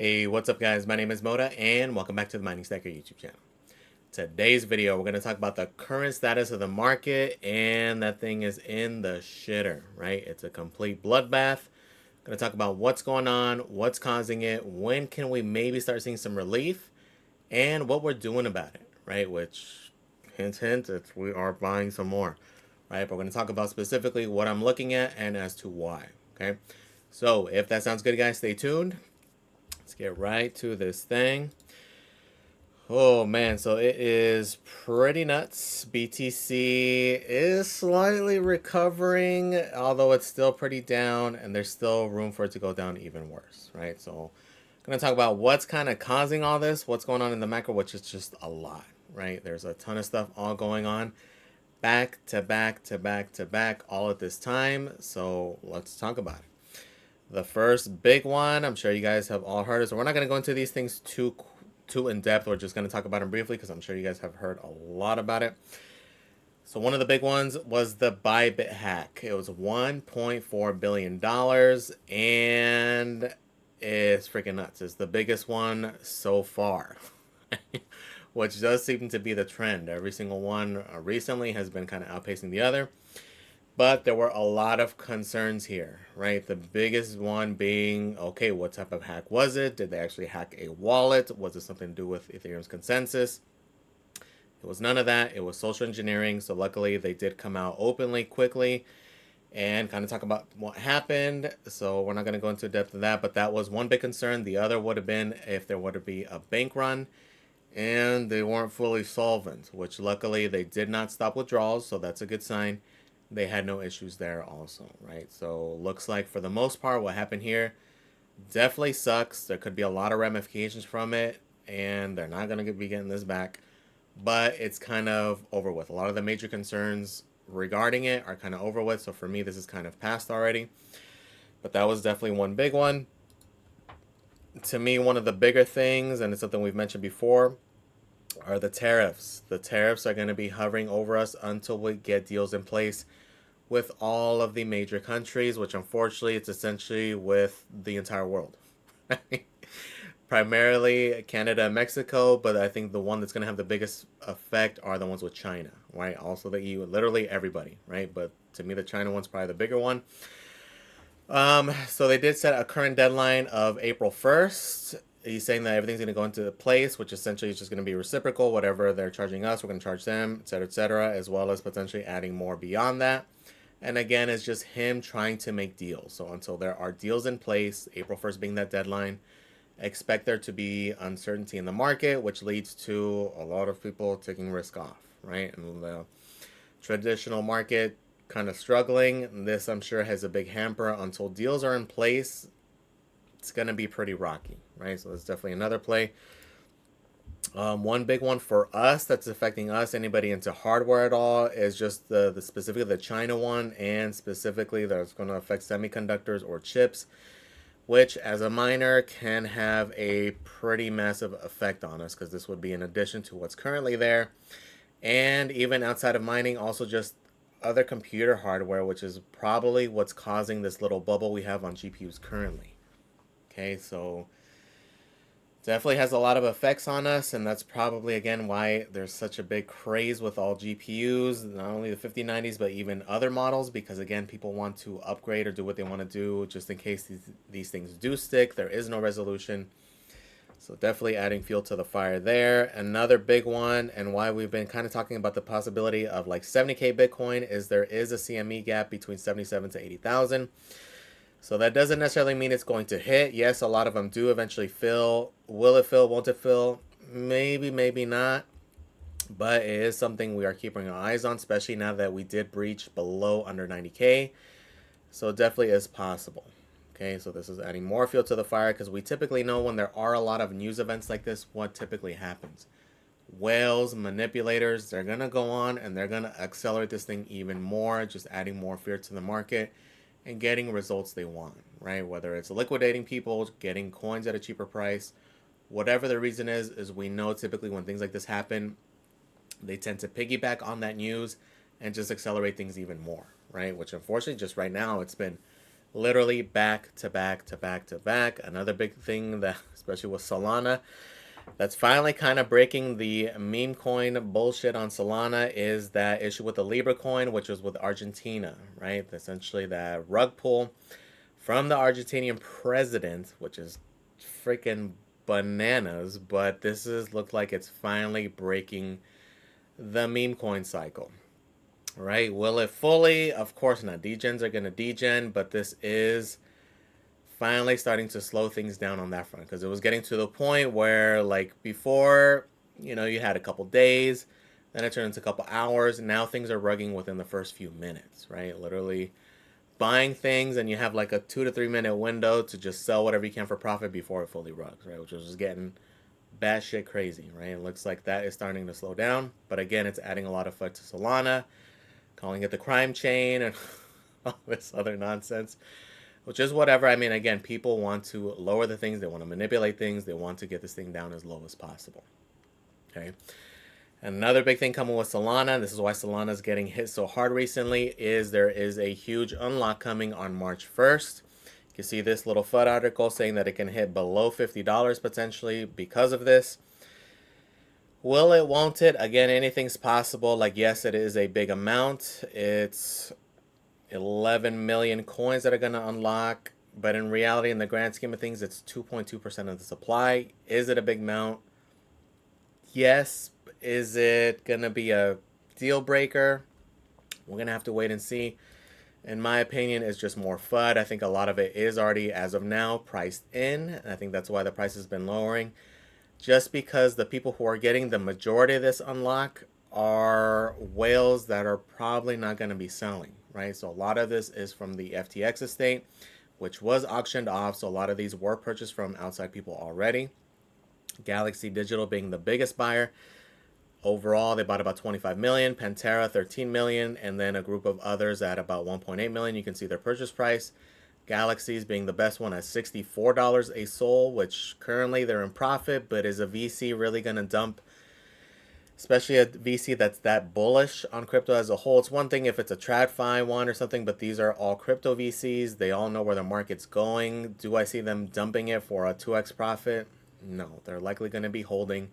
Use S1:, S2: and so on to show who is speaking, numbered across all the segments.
S1: Hey, what's up guys? My name is Moda and welcome back to the Mining Stacker YouTube channel. Today's video, we're going to talk about the current status of the market, and that thing is in the shitter, right? It's a complete bloodbath. Going to talk about what's going on, what's causing it, when can we maybe start seeing some relief, and what we're doing about it, right? Which, hint, hint, it's we are buying some more, right? But we're going to talk about specifically what I'm looking at and as to why, okay? So if that sounds good, guys, stay tuned. Let's get right to this thing. Oh man, so it is pretty nuts. BTC is slightly recovering, although it's still pretty down, and there's still room for it to go down even worse, right? So I'm going to talk about what's kind of causing all this, what's going on in the macro, which is just a lot, right? There's a ton of stuff all going on back to back to back to back all at this time. So let's talk about it. The first big one, I'm sure you guys have all heard, so we're not going to go into these things too in depth. We're just going to talk about them briefly because I'm sure you guys have heard a lot about it. So one of the big ones was the Bybit hack. It was $1.4 billion, and it's freaking nuts. It's the biggest one so far, which does seem to be the trend. Every single one recently has been kind of outpacing the other. But there were a lot of concerns here, right? The biggest one being, okay, what type of hack was it? Did they actually hack a wallet? Was it something to do with Ethereum's consensus? It was none of that. It was social engineering. So luckily they did come out openly, quickly, and kind of talk about what happened. So we're not going to go into depth of that, but that was one big concern. The other would have been if there were to be a bank run and they weren't fully solvent, which luckily they did not stop withdrawals. So that's a good sign. They had no issues there also, right? So looks like for the most part what happened here definitely sucks. There could be a lot of ramifications from it, and they're not going to be getting this back. But it's kind of over with. A lot of the major concerns regarding it are kind of over with. So for me, this is kind of past already. But that was definitely one big one. To me, one of the bigger things, and it's something we've mentioned before, are the tariffs. The tariffs are going to be hovering over us until we get deals in place with all of the major countries, which unfortunately it's essentially with the entire world. Primarily Canada and Mexico, but I think the one that's going to have the biggest effect are the ones with China, right? Also the EU, literally everybody, right? But to me, the China one's probably the bigger one. So they did set a current deadline of April 1st. He's saying that everything's going to go into place, which essentially is just going to be reciprocal. Whatever they're charging us, we're going to charge them, et cetera, as well as potentially adding more beyond that. And again, it's just him trying to make deals. So until there are deals in place, April 1st being that deadline, expect there to be uncertainty in the market, which leads to a lot of people taking risk off, right? And the traditional market kind of struggling. This, I'm sure, has a big hamper. Until deals are in place, it's going to be pretty rocky, right? So it's definitely another play. One big one for us that's affecting us, anybody into hardware at all, is just the specifically the China one, and specifically that's going to affect semiconductors or chips, which as a miner can have a pretty massive effect on us, because this would be in addition to what's currently there, and even outside of mining, also just other computer hardware, which is probably what's causing this little bubble we have on GPUs currently. Okay, so definitely has a lot of effects on us, and that's probably again why there's such a big craze with all GPUs, not only the 5090s but even other models, because again people want to upgrade or do what they want to do just in case these things do stick. There is no resolution, so definitely adding fuel to the fire there. Another big one, and why we've been kind of talking about the possibility of like 70k Bitcoin, is there is a CME gap between 77 to 80,000. So that doesn't necessarily mean it's going to hit. Yes, a lot of them do eventually fill. Will it fill? Won't it fill? Maybe, maybe not. But it is something we are keeping our eyes on, especially now that we did breach below under 90k. So it definitely is possible. Okay, so this is adding more fuel to the fire, because we typically know when there are a lot of news events like this, what typically happens. Whales, manipulators, they're going to go on and they're going to accelerate this thing even more, just adding more fear to the market and getting results they want, right? Whether it's liquidating people, getting coins at a cheaper price, whatever the reason is we know typically when things like this happen, they tend to piggyback on that news and just accelerate things even more, right? Which unfortunately just right now it's been literally back to back to back to back. Another big thing that, especially with Solana, that's finally kind of breaking the meme coin bullshit on Solana is that issue with the Libra coin, which was with Argentina, right? Essentially that rug pull from the Argentinian president, which is freaking bananas, but this is looked like it's finally breaking the meme coin cycle. Right? Will it fully? Of course not. Degens are going to degen, but this is finally starting to slow things down on that front because it was getting to the point where, like, before, you had a couple days, then it turned into a couple hours, and now things are rugging within the first few minutes, right? Literally buying things, and you have like a 2 to 3 minute window to just sell whatever you can for profit before it fully rugs, right? Which was just getting batshit crazy, right? It looks like that is starting to slow down, but again, it's adding a lot of FUD to Solana, calling it the crime chain and all this other nonsense, which is whatever. I mean, again, people want to lower the things, they want to manipulate things, they want to get this thing down as low as possible. Okay. And another big thing coming with Solana, and this is why Solana is getting hit so hard recently, is there is a huge unlock coming on March 1st. You can see this little FUD article saying that it can hit below $50 potentially because of this. Will it, won't it? Again, anything's possible. Like, yes, it is a big amount. It's 11 million coins that are going to unlock. But in reality, in the grand scheme of things, it's 2.2% of the supply. Is it a big amount? Yes. Is it going to be a deal breaker? We're going to have to wait and see. In my opinion, it's just more FUD. I think a lot of it is already, as of now, priced in. And I think that's why the price has been lowering. Just because the people who are getting the majority of this unlock are whales that are probably not going to be selling, right? So a lot of this is from the FTX estate, which was auctioned off. So a lot of these were purchased from outside people already. Galaxy Digital being the biggest buyer. Overall, they bought about 25 million, Pantera 13 million, and then a group of others at about 1.8 million. You can see their purchase price. Galaxies being the best one at $64 a SOL, which currently they're in profit, but is a VC really going to dump, especially a VC that's that bullish on crypto as a whole? It's one thing if it's a TradFi one or something, but these are all crypto VCs. They all know where the market's going. Do I see them dumping it for a 2x profit? No, they're likely going to be holding.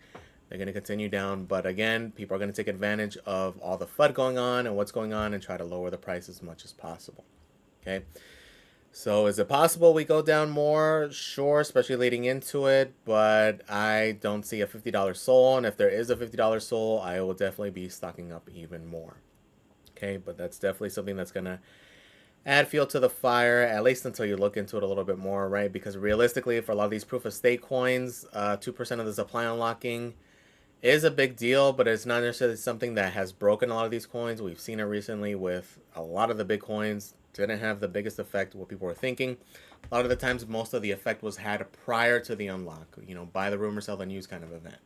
S1: They're going to continue down, but again, people are going to take advantage of all the FUD going on and what's going on and try to lower the price as much as possible. Okay. So is it possible we go down more? Sure, especially leading into it, but I don't see a $50 SOL, and if there is a $50 SOL, I will definitely be stocking up even more. Okay, but that's definitely something that's going to add fuel to the fire, at least until you look into it a little bit more, right? Because realistically, for a lot of these proof of stake coins, 2% of the supply unlocking is a big deal, but it's not necessarily something that has broken a lot of these coins. We've seen it recently with a lot of the big coins. Didn't have the biggest effect what people were thinking. A lot of the times, most of the effect was had prior to the unlock. Buy the rumor, sell the news kind of event,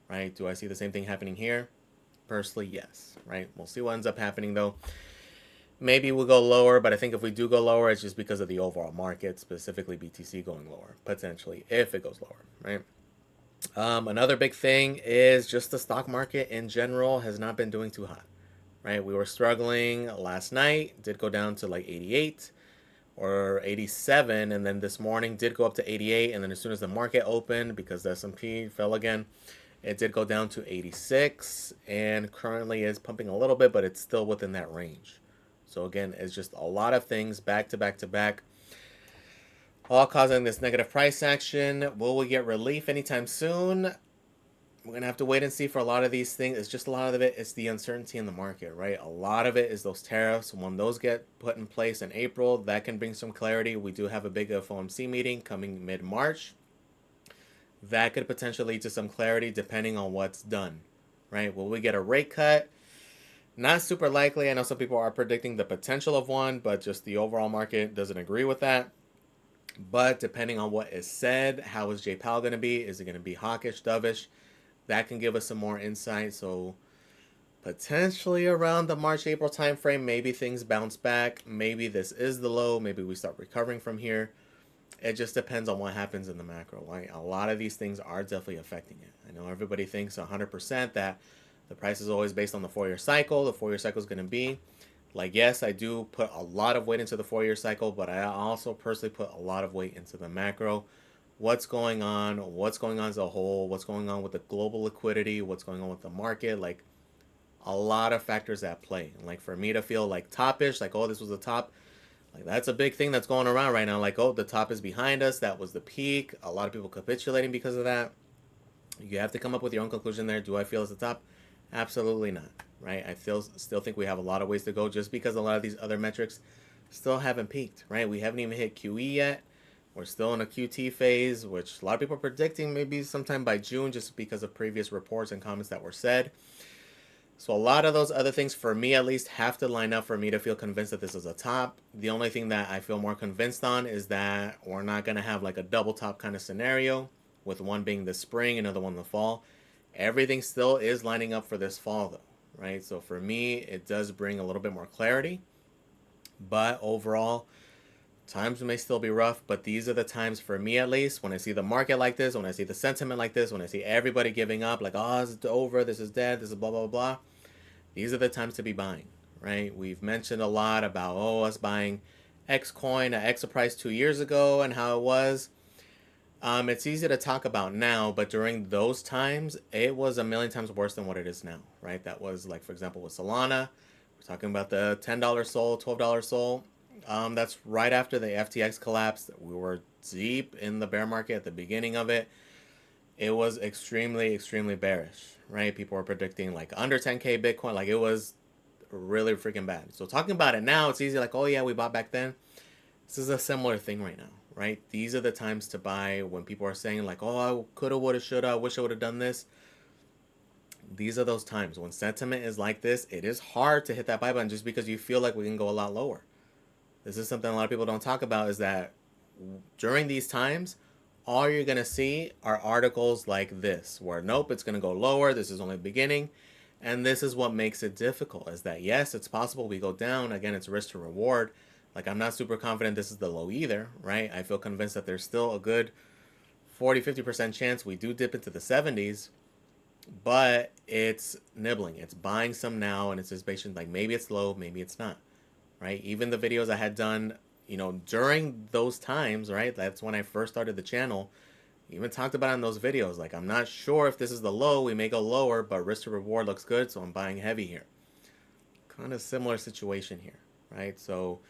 S1: right? Do I see the same thing happening here? Personally, yes, right? We'll see what ends up happening, though. Maybe we'll go lower, but I think if we do go lower, it's just because of the overall market, specifically BTC going lower, potentially, if it goes lower, right? Another big thing is just the stock market in general has not been doing too hot, right? We were struggling last night, did go down to like 88 or 87, and then this morning did go up to 88, and then as soon as the market opened, because the S&P fell again, it did go down to 86, and currently is pumping a little bit, but it's still within that range. So again, it's just a lot of things back to back to back, all causing this negative price action. Will we get relief anytime soon? We're going to have to wait and see for a lot of these things. It's just a lot of it. It's the uncertainty in the market, right? A lot of it is those tariffs. When those get put in place in April, that can bring some clarity. We do have a big FOMC meeting coming mid-March. That could potentially lead to some clarity depending on what's done, right? Will we get a rate cut? Not super likely. I know some people are predicting the potential of one, but just the overall market doesn't agree with that. But depending on what is said, how is Jay Powell going to be? Is it going to be hawkish, dovish? That can give us some more insight. So potentially around the March-April timeframe, maybe things bounce back. Maybe this is the low. Maybe we start recovering from here. It just depends on what happens in the macro, right? A lot of these things are definitely affecting it. I know everybody thinks 100% that the price is always based on the 4-year cycle. The 4-year cycle is going to be Like, yes, I do put a lot of weight into the 4-year cycle, but I also personally put a lot of weight into the macro. What's going on? What's going on as a whole? What's going on with the global liquidity? What's going on with the market? Like, a lot of factors at play. And like, for me to feel like topish, like, oh, this was the top, like, that's a big thing that's going around right now. Like, oh, the top is behind us. That was the peak. A lot of people capitulating because of that. You have to come up with your own conclusion there. Do I feel it's the top? Absolutely not. Right? I still think we have a lot of ways to go, just because a lot of these other metrics still haven't peaked. Right? We haven't even hit QE yet. We're still in a QT phase, which a lot of people are predicting maybe sometime by June, just because of previous reports and comments that were said. So a lot of those other things, for me at least, have to line up for me to feel convinced that this is a top. The only thing that I feel more convinced on is that we're not going to have like a double top kind of scenario, with one being the spring, another one the fall. Everything still is lining up for this fall though, right? So for me, it does bring a little bit more clarity. But overall, times may still be rough, but these are the times, for me at least, when I see the market like this, when I see the sentiment like this, when I see everybody giving up, like, oh, it's over, this is dead, this is blah, blah, blah. These are the times to be buying, right? We've mentioned a lot about, oh, us buying X coin at X price 2 years ago and how it was. It's easy to talk about now, but during those times, it was a million times worse than what it is now, right? That was like, for example, with Solana. We're talking about the $10 SOL, $12 SOL. That's right after the FTX collapsed. We were deep in the bear market at the beginning of it. It was extremely, extremely bearish, right? People were predicting like under 10K Bitcoin. Like, it was really freaking bad. So talking about it now, it's easy like, oh yeah, we bought back then. This is a similar thing right now, right? These are the times to buy when people are saying like, oh, I coulda, woulda, shoulda, I wish I would have done this. These are those times when sentiment is like this. It is hard to hit that buy button just because you feel like we can go a lot lower. This is something a lot of people don't talk about, is that during these times, all you're going to see are articles like this, where nope, it's going to go lower, this is only the beginning. And this is what makes it difficult, is that yes, it's possible we go down. Again, it's risk to reward. Like, I'm not super confident this is the low either, right? I feel convinced that there's still a good 40-50% chance we do dip into the 70s, but it's nibbling. It's buying some now, and it's just patient, like, maybe it's low, maybe it's not, right? Even the videos I had done, during those times, right? That's when I first started the channel. Even talked about it in those videos. Like, I'm not sure if this is the low. We may go lower, but risk to reward looks good, so I'm buying heavy here. Kind of similar situation here, right? So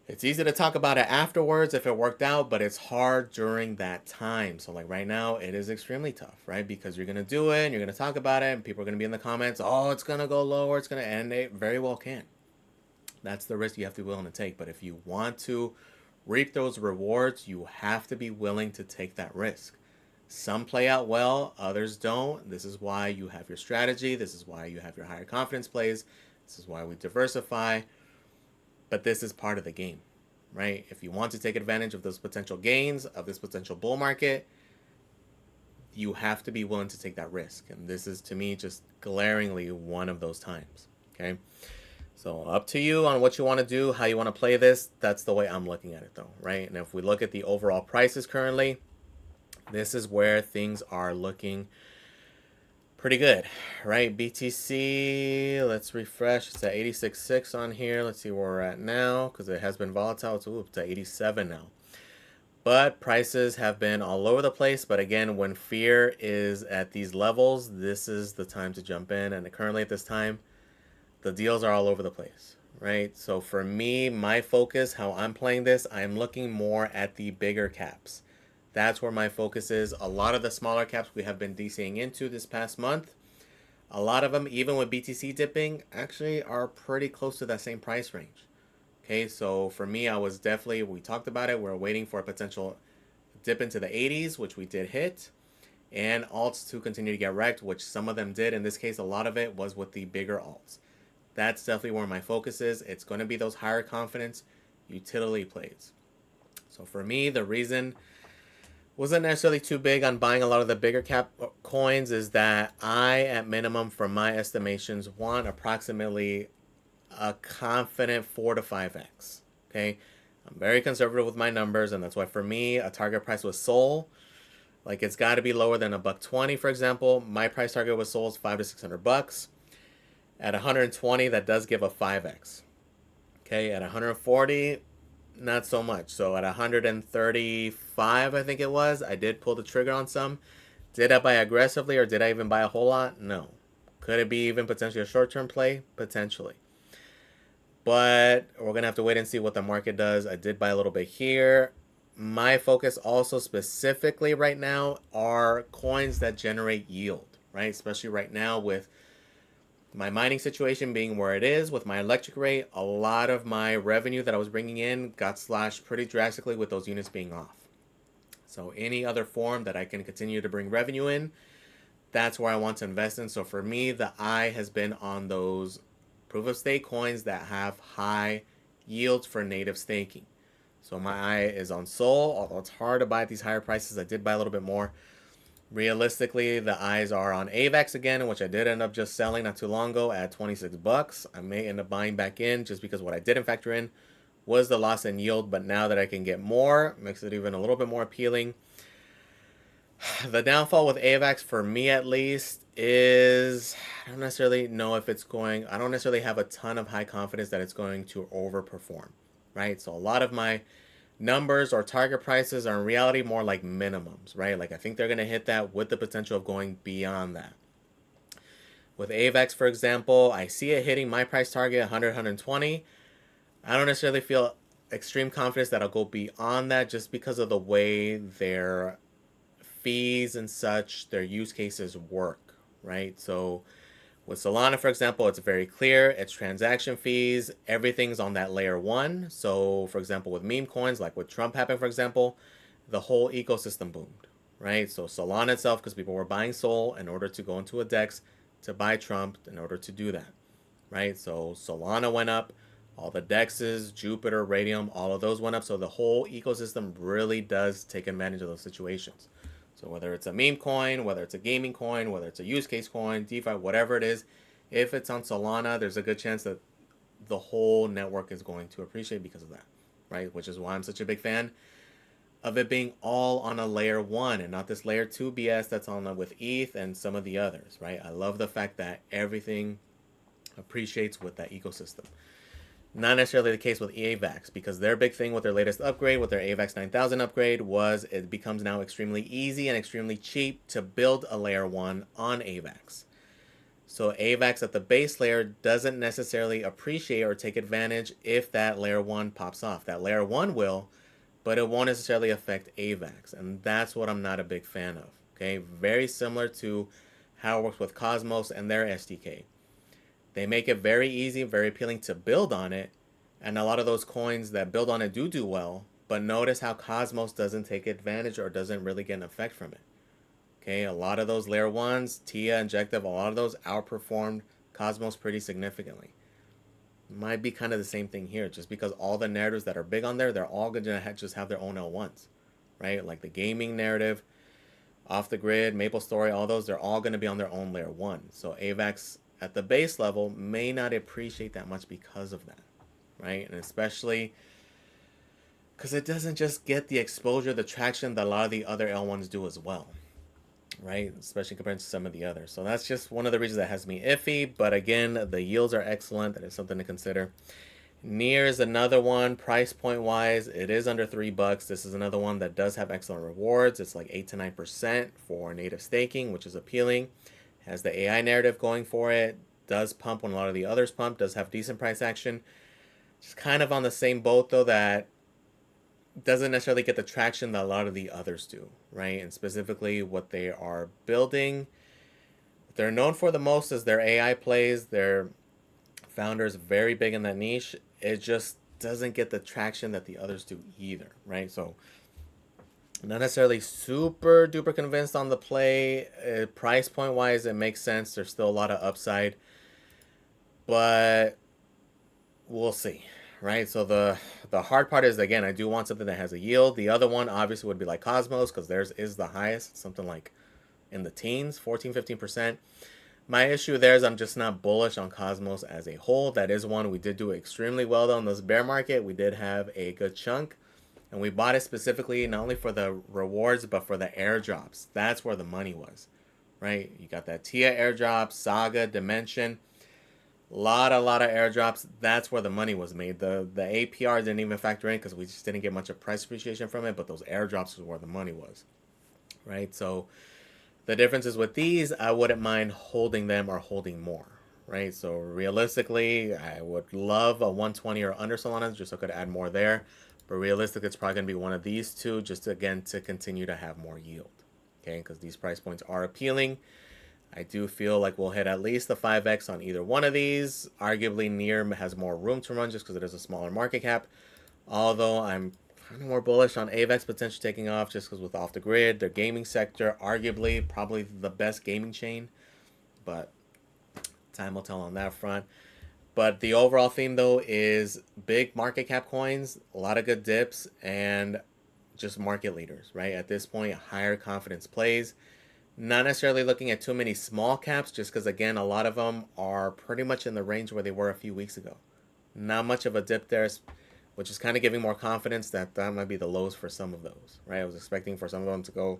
S1: it's easy to talk about it afterwards if it worked out, but it's hard during that time. So like right now, it is extremely tough, right? Because you're going to do it and you're going to talk about it, and people are going to be in the comments, oh, it's going to go lower, it's going to end. It very well can. That's the risk you have to be willing to take. But if you want to reap those rewards, you have to be willing to take that risk. Some play out well, others don't. This is why you have your strategy. This is why you have your higher confidence plays. This is why we diversify. But this is part of the game, right? If you want to take advantage of those potential gains, of this potential bull market, you have to be willing to take that risk. And this is, to me, just glaringly one of those times, okay? So up to you on what you want to do, how you want to play this. That's the way I'm looking at it, though, right? And if we look at the overall prices currently, this is where things are looking pretty good, right? BTC, let's refresh. It's at 86.6 on here. Let's see where we're at now, because it has been volatile. It's at 87 now. But prices have been all over the place. But again, when fear is at these levels, this is the time to jump in. And currently at this time, the deals are all over the place, right? So for me, my focus, how I'm playing this, I'm looking more at the bigger caps. That's where my focus is. A lot of the smaller caps we have been DCing into this past month. A lot of them, even with BTC dipping, actually are pretty close to that same price range. Okay, so for me, we talked about it. We're waiting for a potential dip into the 80s, which we did hit. And alts to continue to get wrecked, which some of them did. In this case, a lot of it was with the bigger alts. That's definitely where my focus is. It's going to be those higher confidence utility plays. So for me, the reason wasn't necessarily too big on buying a lot of the bigger cap coins is that I, at minimum, from my estimations, want approximately a confident 4 to 5x. Okay, I'm very conservative with my numbers, and that's why for me, a target price with Sol, like, it's got to be lower than $120, for example. My price target with Sol is $500 to $600. At 120, that does give a 5x. Okay, at 140, not so much. So at 135, I think it was, I did pull the trigger on some. Did I buy aggressively or did I even buy a whole lot? No. Could it be even potentially a short-term play? Potentially. But we're going to have to wait and see what the market does. I did buy a little bit here. My focus also specifically right now are coins that generate yield, right? Especially right now with my mining situation being where it is, with my electric rate, a lot of my revenue that I was bringing in got slashed pretty drastically with those units being off. So any other form that I can continue to bring revenue in, that's where I want to invest in. So for me, the eye has been on those proof of stake coins that have high yields for native staking. So my eye is on Sol, although it's hard to buy at these higher prices. I did buy a little bit more. Realistically, the eyes are on AVAX again, which I did end up just selling not too long ago at 26 bucks. I may end up buying back in just because what I didn't factor in was the loss in yield, but now that I can get more, makes it even a little bit more appealing. The downfall with AVAX, for me at least, is I don't necessarily know if it's going, I don't necessarily have a ton of high confidence that it's going to overperform, right? So a lot of my numbers or target prices are in reality more like minimums, right? Like I think they're going to hit that with the potential of going beyond that. With AVAX, for example, I see it hitting my price target 100, 120. I don't necessarily feel extreme confidence that I'll go beyond that just because of the way their fees and such, their use cases work, right? So with Solana, for example, it's very clear. It's transaction fees. Everything's on that layer one. So, for example, with meme coins, like what Trump happened, for example, the whole ecosystem boomed, right? So Solana itself, because people were buying Sol in order to go into a DEX to buy Trump in order to do that, right? So Solana went up. All the DEXs, Jupiter, Radium, all of those went up. So the whole ecosystem really does take advantage of those situations. So whether it's a meme coin, whether it's a gaming coin, whether it's a use case coin, DeFi, whatever it is, if it's on Solana, there's a good chance that the whole network is going to appreciate because of that, right? Which is why I'm such a big fan of it being all on a layer one and not this layer two BS that's on with ETH and some of the others, right? I love the fact that everything appreciates with that ecosystem. Not necessarily the case with AVAX, because their big thing with their latest upgrade, with their AVAX 9000 upgrade, was it becomes now extremely easy and extremely cheap to build a layer 1 on AVAX. So AVAX at the base layer doesn't necessarily appreciate or take advantage if that layer 1 pops off. That layer 1 will, but it won't necessarily affect AVAX, and that's what I'm not a big fan of. Okay, very similar to how it works with Cosmos and their SDK. They make it very easy, very appealing to build on it, and a lot of those coins that build on it do well, but notice how Cosmos doesn't take advantage or doesn't really get an effect from it. Okay, a lot of those layer 1s, TIA, Injective, a lot of those outperformed Cosmos pretty significantly. Might be kind of the same thing here, just because all the narratives that are big on there, they're all going to just have their own L1s, right? Like the gaming narrative, Off the Grid, Maple Story, all those, they're all going to be on their own layer 1. So AVAX at the base level may not appreciate that much because of that, right? And especially because it doesn't just get the exposure, the traction that a lot of the other L1s do as well, right? Especially compared to some of the others. So that's just one of the reasons that has me iffy. But again, the yields are excellent. That is something to consider. Near is another one, price point wise, it is under $3. This is another one that does have excellent rewards. It's like 8 to 9% for native staking, which is appealing. Has the AI narrative going for it, does pump when a lot of the others pump, does have decent price action. Just kind of on the same boat, though, that doesn't necessarily get the traction that a lot of the others do, right? And specifically what they are building. What they're known for the most is their AI plays. Their founders very big in that niche. It just doesn't get the traction that the others do either, right? So not necessarily super duper convinced on the play. Price point wise, it makes sense. There's still a lot of upside, but we'll see, right? So the hard part is, again, I do want something that has a yield. The other one obviously would be like Cosmos, because theirs is the highest, something like in the teens, 14-15%. My issue there is I'm just not bullish on Cosmos as a whole. That is one we did do extremely well though in this bear market. We did have a good chunk. And we bought it specifically not only for the rewards, but for the airdrops. That's where the money was, right? You got that TIA airdrop, Saga, Dimension. lot of airdrops. That's where the money was made. The APR didn't even factor in because we just didn't get much of price appreciation from it. But those airdrops is where the money was, right? So the difference is with these, I wouldn't mind holding them or holding more, right? So realistically, I would love a 120 or under Solana just so I could add more there. But realistically, it's probably going to be one of these two just to, again, to continue to have more yield, okay? Because these price points are appealing. I do feel like we'll hit at least the 5x on either one of these. Arguably, Near has more room to run just because it is a smaller market cap. Although I'm kind of more bullish on AVEX potentially taking off just because with off the grid, their gaming sector, arguably probably the best gaming chain. But time will tell on that front. But the overall theme though is big market cap coins, a lot of good dips, and just market leaders, right? At this point, higher confidence plays. Not necessarily looking at too many small caps, just because again, a lot of them are pretty much in the range where they were a few weeks ago. Not much of a dip there, which is kind of giving more confidence that that might be the lows for some of those, right? I was expecting for some of them to go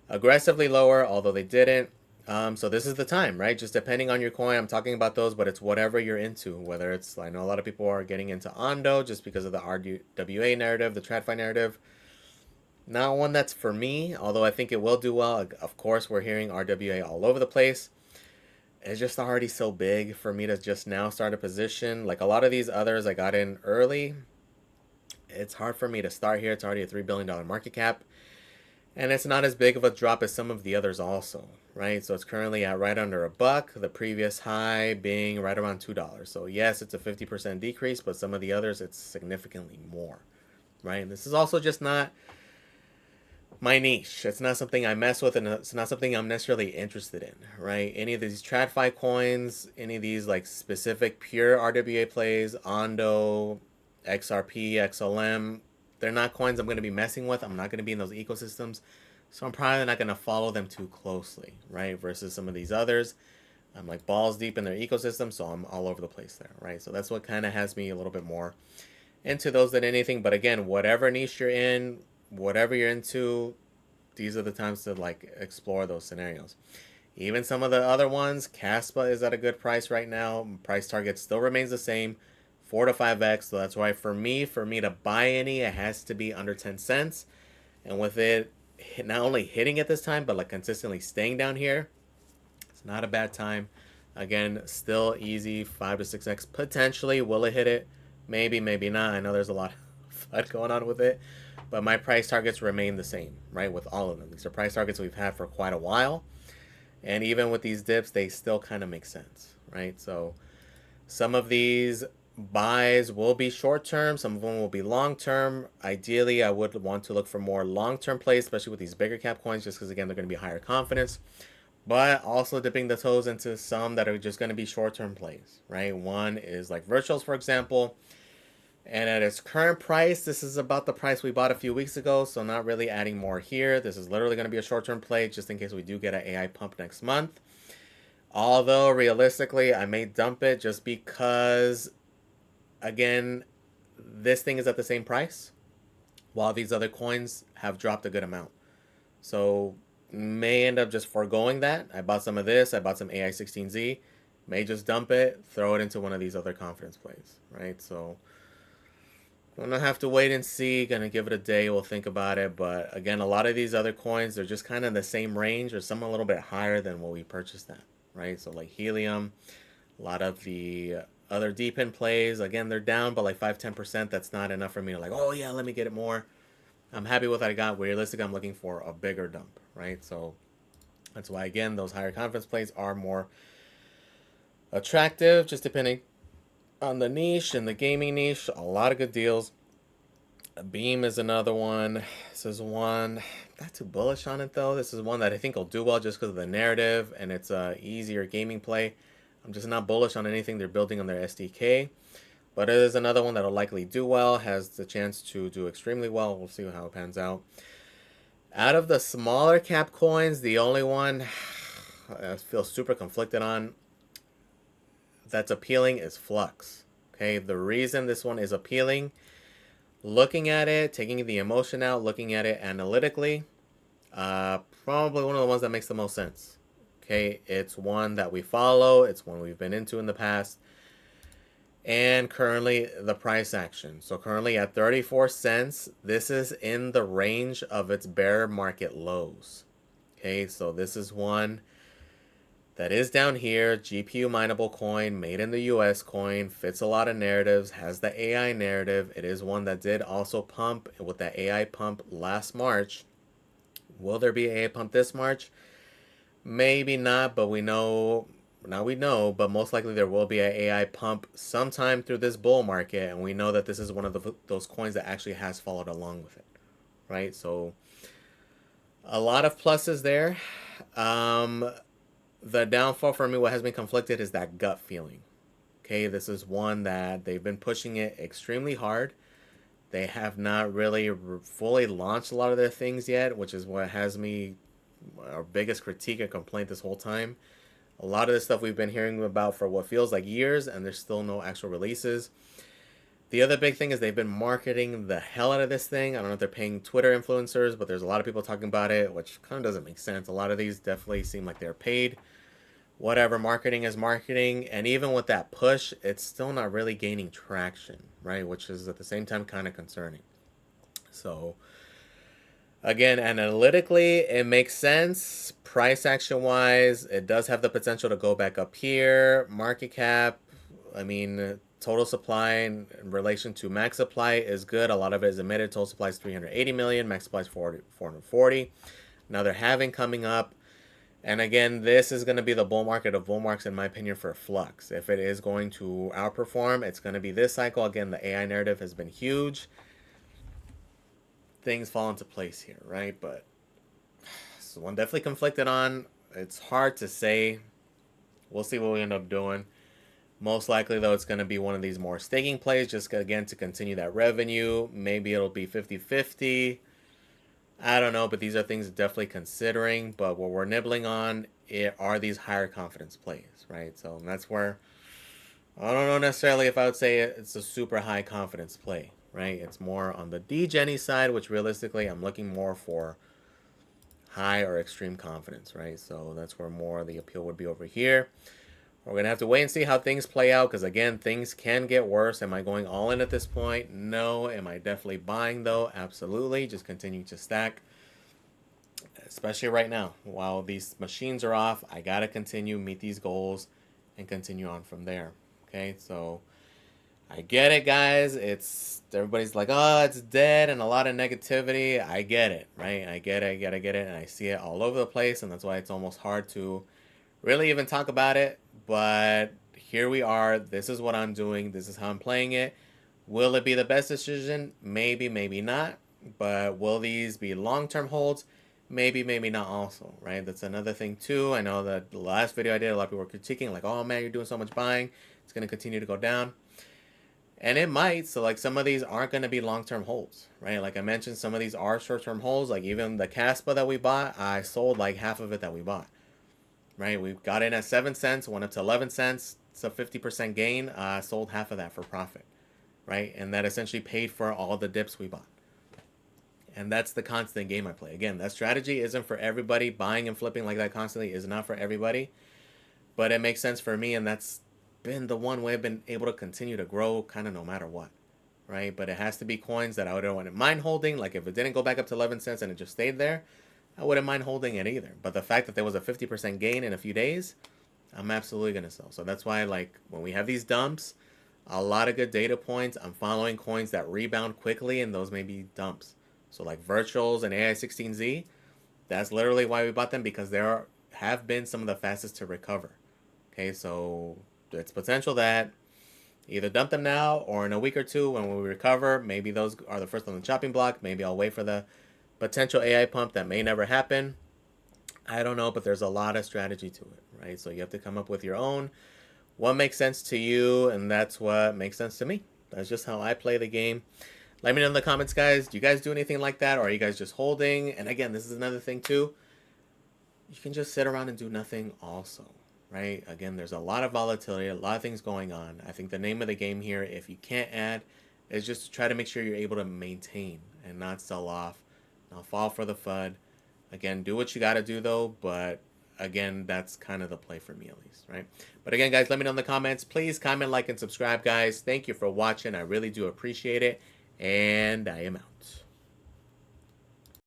S1: aggressively lower, although they didn't. So this is the time, right? Just depending on your coin, I'm talking about those, but it's whatever you're into. Whether it's, I know a lot of people are getting into Ondo just because of the RWA narrative, the TradFi narrative. Not one that's for me, although I think it will do well. Of course, we're hearing RWA all over the place. It's just already so big for me to just now start a position. Like a lot of these others I got in early. It's hard for me to start here. It's already a $3 billion market cap. And it's not as big of a drop as some of the others also, right? So it's currently at right under $1. The previous high being right around $2. So yes, it's a 50% decrease, but some of the others, it's significantly more, right? And this is also just not my niche. It's not something I mess with, and it's not something I'm necessarily interested in, right? Any of these TradFi coins, any of these like specific pure RWA plays, Ondo, XRP, XLM, they're not coins I'm going to be messing with. I'm not going to be in those ecosystems, so I'm probably not going to follow them too closely, right? Versus some of these others, I'm like balls deep in their ecosystem, so I'm all over the place there, right? So that's what kind of has me a little bit more into those than anything. But again, whatever niche you're in, whatever you're into, these are the times to like explore those scenarios. Even some of the other ones, Caspa is at a good price right now. Price target still remains the same, 4 to 5x. So that's why for me to buy any, it has to be under 10 cents. And with it not only hitting it this time, but like consistently staying down here, it's not a bad time. Again, still easy, 5 to 6x potentially. Will it hit it? Maybe, maybe not. I know there's a lot of FUD going on with it, but my price targets remain the same, right? With all of them, these are price targets we've had for quite a while, and even with these dips, they still kind of make sense, right? So some of these buys will be short term, some of them will be long term. Ideally, I would want to look for more long term plays, especially with these bigger cap coins, just because again they're going to be higher confidence. But also dipping the toes into some that are just going to be short term plays, right? One is like virtuals, for example. And at its current price, this is about the price we bought a few weeks ago, so not really adding more here. This is literally going to be a short-term play just in case we do get an AI pump next month. Although, realistically, I may dump it just because, again, this thing is at the same price, while these other coins have dropped a good amount. So, may end up just foregoing that. I bought some of this. I bought some AI16Z. May just dump it, throw it into one of these other confidence plays, right? So gonna have to wait and see. Gonna give it a day. We'll think about it. But again, a lot of these other coins, they're just kind of in the same range, or some a little bit higher than what we purchased at, right? So like Helium, a lot of the other deep in plays, again, they're down, but like 5-10%. That's not enough for me to like, oh yeah, let me get it more. I'm happy with what I got. Realistically, I'm looking for a bigger dump, right? So that's why again, those higher confidence plays are more attractive, just depending on the niche and the gaming niche. A lot of good deals. Beam is another one. This is one, not too bullish on it though. This is one that I think will do well just because of the narrative and it's a easier gaming play. I'm just not bullish on anything they're building on their SDK. But it is another one that'll likely do well, has the chance to do extremely well. We'll see how it pans out. Out of the smaller cap coins, the only one I feel super conflicted on that's appealing is Flux. Okay, the reason this one is appealing, looking at it, taking the emotion out, looking at it analytically, probably one of the ones that makes the most sense. Okay, it's one that we follow. It's one we've been into in the past. And currently the price action. So currently at 34 cents, this is in the range of its bear market lows. Okay, so this is one that is down here. GPU mineable coin, made in the US coin, fits a lot of narratives, has the AI narrative. It is one that did also pump with that AI pump last March. Will there be an AI pump this March? Maybe not, but we know now we know, but most likely there will be an AI pump sometime through this bull market, and we know that this is one of those coins that actually has followed along with it, right? So a lot of pluses there. The downfall for me, what has been conflicted, is that gut feeling. Okay, this is one that they've been pushing it extremely hard. They have not really fully launched a lot of their things yet, which is what has me our biggest critique and complaint this whole time. A lot of this stuff we've been hearing about for what feels like years, and there's still no actual releases. The other big thing is they've been marketing the hell out of this thing. I don't know if they're paying Twitter influencers, but there's a lot of people talking about it, which kind of doesn't make sense. A lot of these definitely seem like they're paid. Whatever, marketing is marketing. And even with that push, it's still not really gaining traction, right? Which is at the same time kind of concerning. So, again, analytically, it makes sense. Price action wise, it does have the potential to go back up here. Market cap, I mean, total supply in relation to max supply is good. A lot of it is emitted. Total supply is 380 million. Max supply is 440. Now they're having coming up. And again, this is going to be the bull market of bull markets, in my opinion, for Flux. If it is going to outperform, it's going to be this cycle. Again, the AI narrative has been huge. Things fall into place here, right? But this one definitely conflicted on. It's hard to say. We'll see what we end up doing. Most likely, though, it's going to be one of these more staking plays, just again to continue that revenue. Maybe it'll be 50-50. I don't know, but these are things definitely considering. But what we're nibbling on are these higher confidence plays, right? So that's where I don't know necessarily if I would say it's a super high confidence play, right? It's more on the D-Genny side, which realistically I'm looking more for high or extreme confidence, right? So that's where more of the appeal would be over here. We're going to have to wait and see how things play out because, again, things can get worse. Am I going all in at this point? No. Am I definitely buying, though? Absolutely. Just continuing to stack, especially right now. While these machines are off, I got to continue, meet these goals, and continue on from there. Okay, so I get it, guys. Everybody's like, oh, it's dead and a lot of negativity. I get it, right? I get it, and I see it all over the place, and that's why it's almost hard to really even talk about it. But here we are. This is what I'm doing. This is how I'm playing it. Will it be the best decision? Maybe, maybe not. But will these be long-term holds? Maybe, maybe not also, right? That's another thing too. I know that the last video I did, a lot of people were critiquing like, oh man, you're doing so much buying. It's going to continue to go down. And it might. So like some of these aren't going to be long-term holds, right? Like I mentioned, some of these are short-term holds. Like even the Caspa that we bought, I sold like half of it that we bought. Right, we got in at 7 cents, went up to 11 cents. It's a 50% gain. Sold half of that for profit, right? And that essentially paid for all the dips we bought. And that's the constant game I play. Again, that strategy isn't for everybody. Buying and flipping like that constantly is not for everybody. But it makes sense for me, and that's been the one way I've been able to continue to grow kind of no matter what, right? But it has to be coins that I wouldn't mind holding. Like if it didn't go back up to 11 cents and it just stayed there, I wouldn't mind holding it either. But the fact that there was a 50% gain in a few days, I'm absolutely going to sell. So that's why, like, when we have these dumps, a lot of good data points. I'm following coins that rebound quickly, and those may be dumps. So, like, Virtuals and AI16Z, that's literally why we bought them, because there have been some of the fastest to recover. Okay, so it's potential that either dump them now or in a week or two when we recover. Maybe those are the first on the chopping block. Maybe I'll wait for the potential AI pump that may never happen. I don't know, but there's a lot of strategy to it, right? So you have to come up with your own. What makes sense to you, and that's what makes sense to me. That's just how I play the game. Let me know in the comments, guys. Do you guys do anything like that, or are you guys just holding? And again, this is another thing too. You can just sit around and do nothing also, right? Again, there's a lot of volatility, a lot of things going on. I think the name of the game here, if you can't add, is just to try to make sure you're able to maintain and not sell off. I'll fall for the FUD. Again, do what you got to do, though, but again, that's kind of the play for me at least, right? But again, guys, let me know in the comments. Please comment, like, and subscribe, guys. Thank you for watching. I really do appreciate it. And I am out.